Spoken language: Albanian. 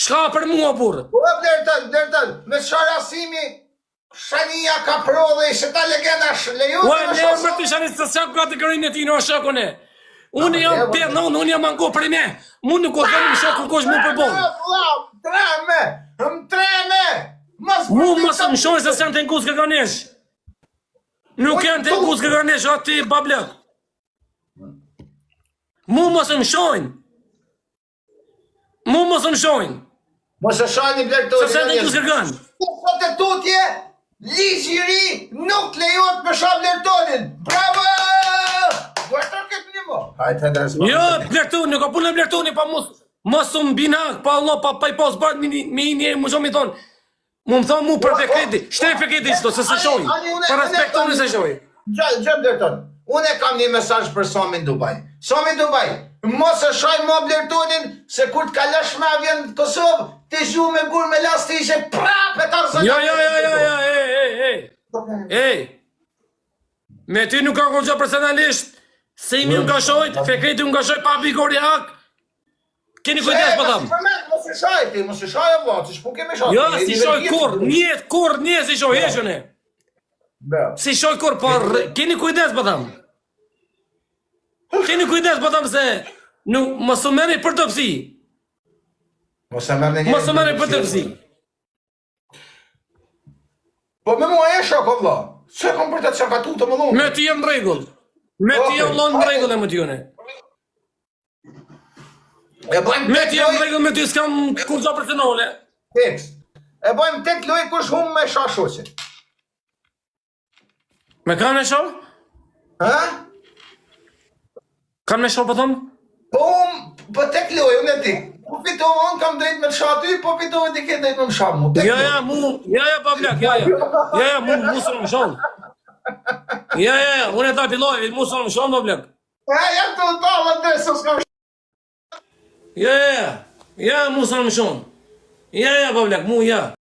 Shka për mua, burë? Po, blertën, me çfarë rasimi Shania ka prodhe se ta legenda lejon. Ua, le më të shani se sa kategorinë e ti në shokun e. Unë jam penon, unë jam anko për me. Mu nuk o thëmë në shokun kosh mu përbon. Treme. Mu mos më shojnë se s'janë të nkus kërganesh. Nuk janë të nkus kërganesh, atë ti bablek. Mu mos më shojnë. Mos e shani blertoni. Se s'janë të nkus kërgan. Sot e tutje, ligji i ri nuk lejohet me shah blertonin. Bravo! Guarda këtë një mo. Jo, blertoni, nuk ka punë blertoni pa mos u mbinak, pa Allah, pa i pas bart me i njerë, mu shumë i thonë. Mu më thonë mu për fekreti, shtej fekreti qëto, se se shojnë. Për respektoni se shojnë. Gjë blerton, unë e kam një mesazh për Samin Dubai. Samin Dubai, mos e shaj mo blertonin, se kur t'kalash me avjen në Kosovë, ti zhu me gur me las të ishe prap e tarzan. Jo, ej. Me ty nuk ka kurgja personalisht, se imi unë ka shojt, fekreti unë ka shojt pa vigori hak. Keni kujdes për tham. Mos e shaj e vla, që shpun kemi shaj. Jo, si shoj kur, njet si shoj, heshën e. Si shoj kur, por keni kujdes për tham. Keni kujdes për tham se mos u meri për të pësi. Mos u meri për të pësi. Po me mua e shok, o vla. Se kom për të të shakatu të më lunë. Me ti jem regull. Me ti jem lonë në regull e më t'jone. Me ti jem regull, me ti s'kam kur gja personale. Tekst. E bojmë tek loj kush hum me shah shoqe. Me kanë e shoh? Ha? Kam me shoh për thëmë? Po tek loj, unë e ti. Po fitohë, unë kam drejt me të shah ty, po fitohë ti ke drejt me më shah mu. Ja, Pavlak, mu së në më shoh. Ja, unë e ta piloj, mu së në më shoh, Pavlak. Ja, të talë të së s'kam shoh. Ja, mu së në më shoh. Ja, Pavlak, mu, ja.